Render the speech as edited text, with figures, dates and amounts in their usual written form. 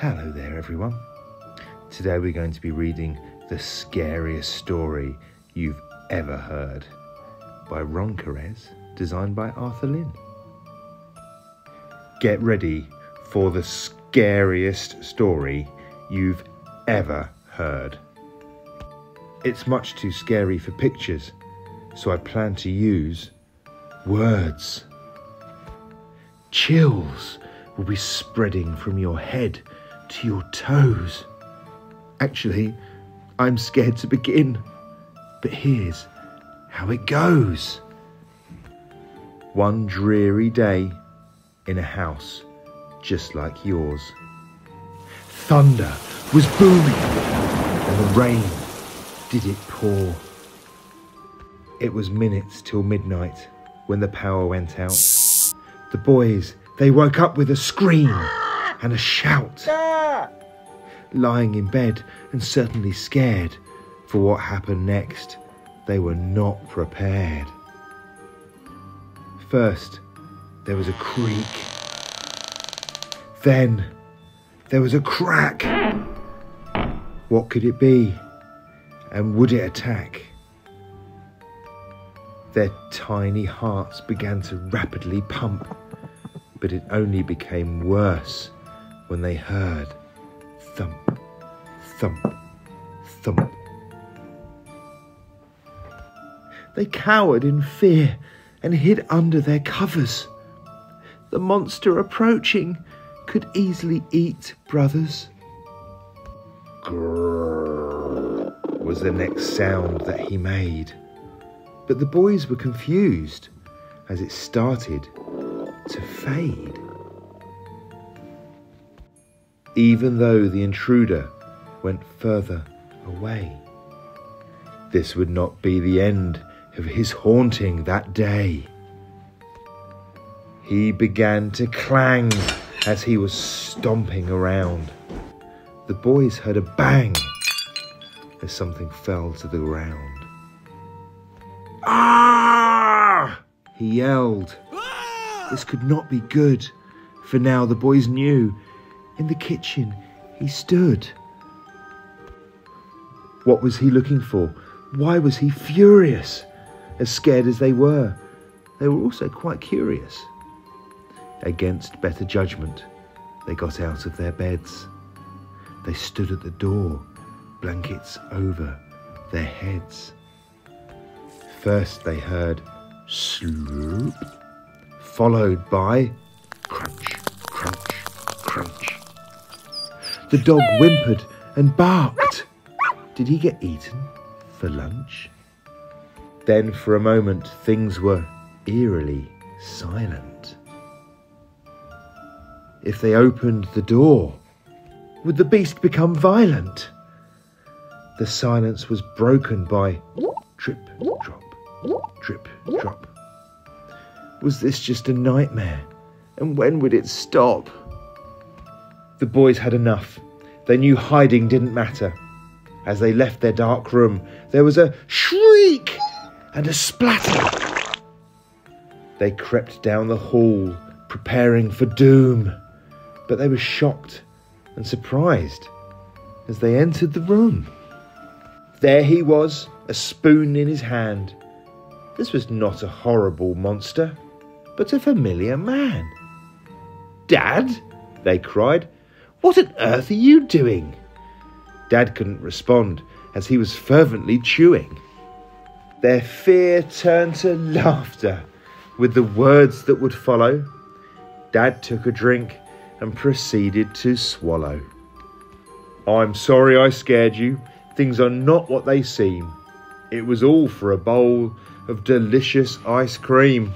Hello there everyone. Today we're going to be reading the scariest story you've ever heard by Ron Carez, designed by Arthur Lynn. Get ready for the scariest story you've ever heard. It's much too scary for pictures, so I plan to use words. Chills will be spreading from your head to your toes. Actually, I'm scared to begin, but here's how it goes. One dreary day in a house just like yours. Thunder was booming and the rain did it pour. It was minutes till midnight when the power went out. The boys, they woke up with a scream and a shout. Lying in bed and certainly scared for what happened next, they were not prepared. First, there was a creak. Then, there was a crack. What could it be? And would it attack? Their tiny hearts began to rapidly pump, but it only became worse when they heard thump, thump, thump. They cowered in fear and hid under their covers. The monster approaching could easily eat brothers. Grrr was the next sound that he made. But the boys were confused as it started to fade. Even though the intruder went further away, this would not be the end of his haunting that day. He began to clang as he was stomping around. The boys heard a bang as something fell to the ground. Ah! He yelled. This could not be good, for now the boys knew. In the kitchen he stood. What was he looking for? Why was he furious? As scared as they were also quite curious. Against better judgment, they got out of their beds. They stood at the door, blankets over their heads. First they heard sloop, followed by crunch, crunch, crunch. The dog whimpered and barked. Did he get eaten for lunch? Then for a moment things were eerily silent. If they opened the door, would the beast become violent? The silence was broken by drip, drop, drip, drop. Was this just a nightmare? And when would it stop? The boys had enough. They knew hiding didn't matter. As they left their dark room, there was a shriek and a splatter. They crept down the hall, preparing for doom. But they were shocked and surprised as they entered the room. There he was, a spoon in his hand. This was not a horrible monster, but a familiar man. "Dad," they cried, "what on earth are you doing?" Dad couldn't respond as he was fervently chewing. Their fear turned to laughter with the words that would follow. Dad took a drink and proceeded to swallow. "I'm sorry I scared you. Things are not what they seem. It was all for a bowl of delicious ice cream."